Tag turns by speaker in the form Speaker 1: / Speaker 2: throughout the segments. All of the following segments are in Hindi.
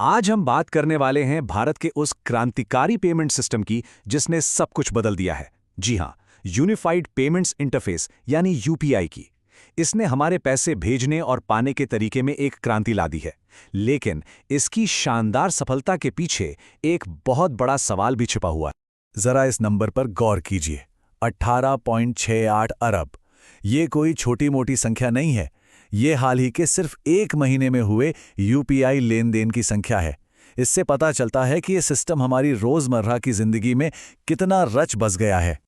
Speaker 1: आज हम बात करने वाले हैं भारत के उस क्रांतिकारी पेमेंट सिस्टम की जिसने सब कुछ बदल दिया है। जी हां, यूनिफाइड पेमेंट्स इंटरफेस यानी यूपीआई की। इसने हमारे पैसे भेजने और पाने के तरीके में एक क्रांति ला दी है। लेकिन इसकी शानदार सफलता के पीछे एक बहुत बड़ा सवाल भी छिपा हुआ है। जरा इस नंबर पर गौर कीजिए, 18.68 अरब। ये कोई छोटी मोटी संख्या नहीं है। ये हाल ही के सिर्फ एक महीने में हुए यूपीआई लेन देन की संख्या है। इससे पता चलता है कि ये सिस्टम हमारी रोजमर्रा की जिंदगी में कितना रच बस गया है।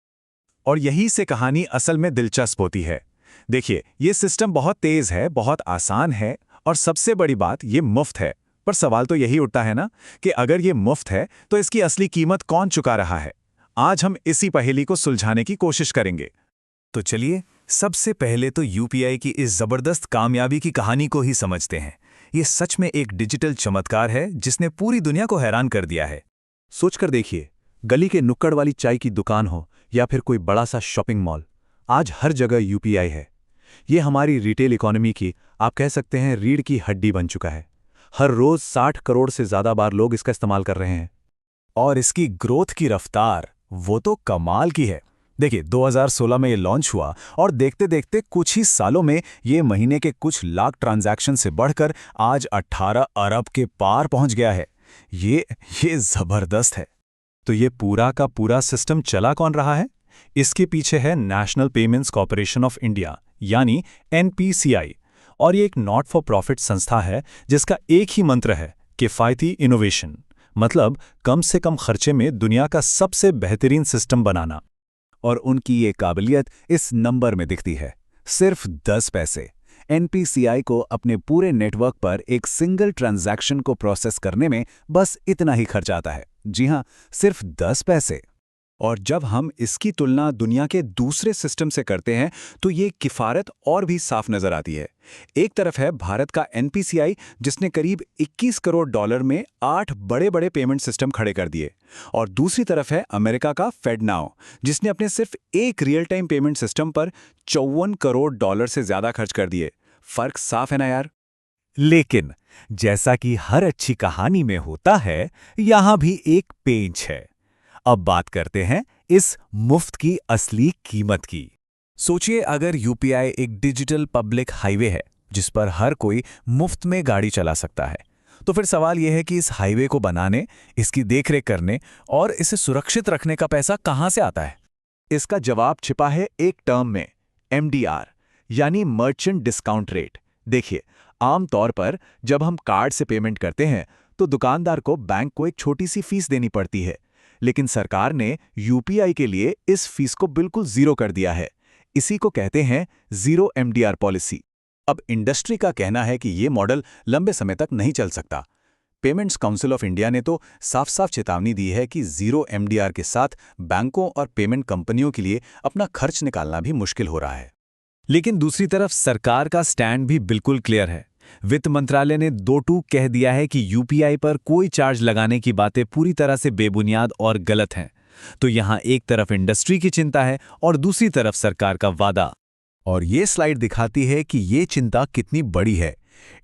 Speaker 1: और यही से कहानी असल में दिलचस्प होती है। देखिए, ये सिस्टम बहुत तेज है, बहुत आसान है और सबसे बड़ी बात, ये मुफ्त है। पर सवाल तो यही उठता है ना कि अगर ये मुफ्त है तो इसकी असली कीमत कौन चुका रहा है। आज हम इसी पहेली को सुलझाने की कोशिश करेंगे। तो चलिए, सबसे पहले तो यूपीआई की इस जबरदस्त कामयाबी की कहानी को ही समझते हैं। ये सच में एक डिजिटल चमत्कार है जिसने पूरी दुनिया को हैरान कर दिया है। सोचकर देखिए, गली के नुक्कड़ वाली चाय की दुकान हो या फिर कोई बड़ा सा शॉपिंग मॉल, आज हर जगह यूपीआई है। ये हमारी रिटेल इकोनॉमी की, आप कह सकते हैं, रीढ़ की हड्डी बन चुका है। हर रोज 60 करोड़ से ज्यादा बार लोग इसका इस्तेमाल कर रहे हैं। और इसकी ग्रोथ की रफ्तार, वो तो कमाल की है। देखिए, 2016 में ये लॉन्च हुआ और देखते देखते कुछ ही सालों में ये महीने के कुछ लाख ट्रांजैक्शन से बढ़कर आज 18 अरब के पार पहुंच गया है। ये जबरदस्त है। तो ये पूरा का पूरा सिस्टम चला कौन रहा है? इसके पीछे है national payments corporation of India यानी एनपीसीआई। और ये एक नॉट फॉर प्रॉफिट संस्था है जिसका एक ही मंत्र है, किफायती इनोवेशन। मतलब कम से कम खर्चे में दुनिया का सबसे बेहतरीन सिस्टम बनाना। और उनकी ये काबिलियत इस नंबर में दिखती है, सिर्फ 10 पैसे। एनपीसीआई को अपने पूरे नेटवर्क पर एक सिंगल ट्रांजैक्शन को प्रोसेस करने में बस इतना ही खर्च आता है। जी हां, सिर्फ 10 पैसे। और जब हम इसकी तुलना दुनिया के दूसरे सिस्टम से करते हैं तो ये किफ़ारत और भी साफ नजर आती है। एक तरफ है भारत का एनपीसीआई जिसने करीब 21 करोड़ डॉलर में 8 बड़े बड़े पेमेंट सिस्टम खड़े कर दिए, और दूसरी तरफ है अमेरिका का फेडनाउ जिसने अपने सिर्फ एक रियल टाइम पेमेंट सिस्टम पर 54 करोड़ डॉलर से ज्यादा खर्च कर दिए। फर्क साफ है ना यार। लेकिन जैसा कि हर अच्छी कहानी में होता है, यहां भी एक पेंच है। अब बात करते हैं इस मुफ्त की असली कीमत की। सोचिए, अगर यूपीआई एक डिजिटल पब्लिक हाईवे है जिस पर हर कोई मुफ्त में गाड़ी चला सकता है, तो फिर सवाल यह है कि इस हाईवे को बनाने, इसकी देखरेख करने और इसे सुरक्षित रखने का पैसा कहां से आता है? इसका जवाब छिपा है एक टर्म में, एमडीआर यानी मर्चेंट डिस्काउंट रेट। देखिए, आमतौर पर जब हम कार्ड से पेमेंट करते हैं तो दुकानदार को बैंक को एक छोटी सी फीस देनी पड़ती है, लेकिन सरकार ने यूपीआई के लिए इस फीस को बिल्कुल जीरो कर दिया है। इसी को कहते हैं जीरो एमडीआर पॉलिसी। अब इंडस्ट्री का कहना है कि ये मॉडल लंबे समय तक नहीं चल सकता। पेमेंट्स काउंसिल ऑफ इंडिया ने तो साफ साफ चेतावनी दी है कि जीरो एमडीआर के साथ बैंकों और पेमेंट कंपनियों के लिए अपना खर्च निकालना भी मुश्किल हो रहा है। लेकिन दूसरी तरफ सरकार का स्टैंड भी बिल्कुल क्लियर है। वित्त मंत्रालय ने दो टूक कह दिया है कि यूपीआई पर कोई चार्ज लगाने की बातें पूरी तरह से बेबुनियाद और गलत हैं। तो यहां एक तरफ इंडस्ट्री की चिंता है और दूसरी तरफ सरकार का वादा। और ये स्लाइड दिखाती है कि ये चिंता कितनी बड़ी है।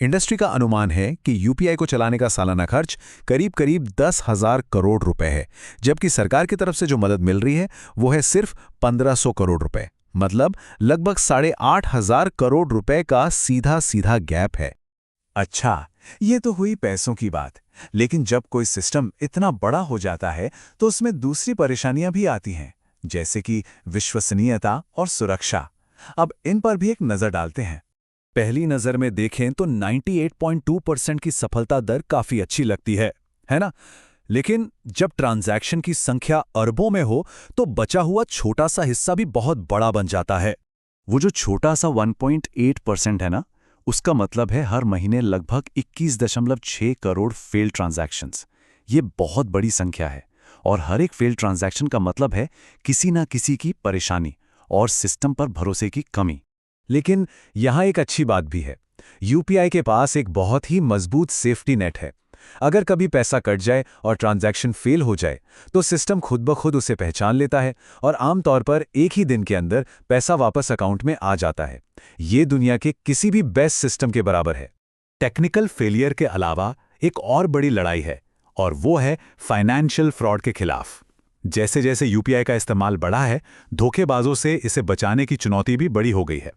Speaker 1: इंडस्ट्री का अनुमान है कि यूपीआई को चलाने का सालाना खर्च करीब करीब 10,000 करोड़ रुपए है, जबकि सरकार की तरफ से जो मदद मिल रही है वो है सिर्फ 1500 करोड़ रुपए। मतलब लगभग 8,500 करोड़ रुपए का सीधा सीधा गैप है। अच्छा, ये तो हुई पैसों की बात, लेकिन जब कोई सिस्टम इतना बड़ा हो जाता है तो उसमें दूसरी परेशानियां भी आती हैं, जैसे कि विश्वसनीयता और सुरक्षा। अब इन पर भी एक नजर डालते हैं। पहली नजर में देखें तो 98.2% की सफलता दर काफी अच्छी लगती है ना? लेकिन जब ट्रांजैक्शन की संख्या अरबों में हो तो बचा हुआ छोटा सा हिस्सा भी बहुत बड़ा बन जाता है। वो जो छोटा सा 1.8% है ना, उसका मतलब है हर महीने लगभग 21.6 करोड़ फेल्ड ट्रांजैक्शंस। ये बहुत बड़ी संख्या है, और हर एक फेल्ड ट्रांजैक्शन का मतलब है किसी ना किसी की परेशानी और सिस्टम पर भरोसे की कमी। लेकिन यहां एक अच्छी बात भी है, यूपीआई के पास एक बहुत ही मजबूत सेफ्टी नेट है। अगर कभी पैसा कट जाए और ट्रांजैक्शन फेल हो जाए तो सिस्टम खुद ब खुद उसे पहचान लेता है और आमतौर पर एक ही दिन के अंदर पैसा वापस अकाउंट में आ जाता है। ये दुनिया के किसी भी बेस्ट सिस्टम के बराबर है। टेक्निकल फेलियर के अलावा एक और बड़ी लड़ाई है, और वो है फाइनेंशियल फ्रॉड के खिलाफ। जैसे जैसे यूपीआई का इस्तेमाल बढ़ा है, धोखेबाजों से इसे बचाने की चुनौती भी बड़ी हो गई है।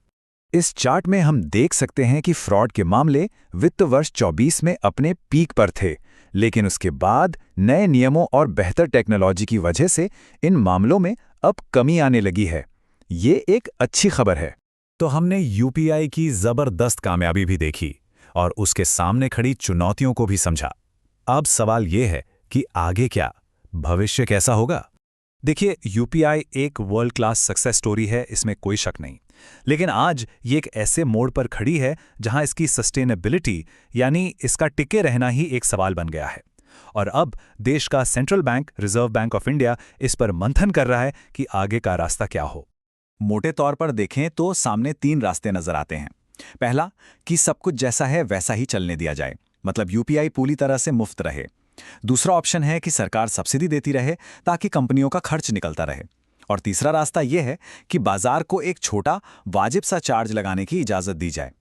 Speaker 1: इस चार्ट में हम देख सकते हैं कि फ्रॉड के मामले वित्त वर्ष 24 में अपने पीक पर थे, लेकिन उसके बाद नए नियमों और बेहतर टेक्नोलॉजी की वजह से इन मामलों में अब कमी आने लगी है। ये एक अच्छी खबर है। तो हमने यूपीआई की जबरदस्त कामयाबी भी देखी और उसके सामने खड़ी चुनौतियों को भी समझा। अब सवाल ये है कि आगे क्या, भविष्य कैसा होगा? देखिए, यूपीआई एक वर्ल्ड क्लास सक्सेस स्टोरी है, इसमें कोई शक नहीं। लेकिन आज ये एक ऐसे मोड़ पर खड़ी है जहां इसकी सस्टेनेबिलिटी यानी इसका टिके रहना ही एक सवाल बन गया है। और अब देश का central bank, reserve bank of India, इस पर मंथन कर रहा है कि आगे का रास्ता क्या हो। मोटे तौर पर देखें तो सामने 3 रास्ते नजर आते हैं। पहला, कि सब कुछ जैसा है वैसा ही चलने दिया जाए, मतलब यूपीआई पूरी तरह से मुफ्त रहे। दूसरा ऑप्शन है कि सरकार सब्सिडी देती रहे ताकि कंपनियों का खर्च निकलता रहे। और तीसरा रास्ता यह है कि बाजार को एक छोटा वाजिब सा चार्ज लगाने की इजाजत दी जाए।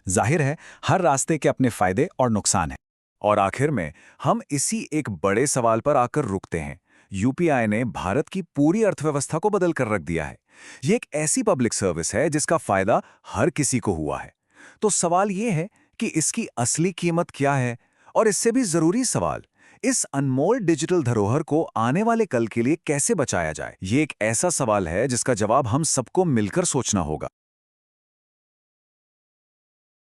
Speaker 1: जाहिर है, हर रास्ते के अपने फायदे और नुकसान हैं। और आखिर में हम इसी एक बड़े सवाल पर आकर रुकते हैं। यूपीआई ने भारत की पूरी अर्थव्यवस्था को बदल कर रख दिया है। ये एक ऐसी पब्लिक सर्विस है जिसका फायदा हर किसी को हुआ है। तो सवाल ये है कि इसकी असली कीमत क्या है, और इससे भी जरूरी सवाल, इस अनमोल डिजिटल धरोहर को आने वाले कल के लिए कैसे बचाया जाए। ये एक ऐसा सवाल है जिसका जवाब हम सबको मिलकर सोचना होगा।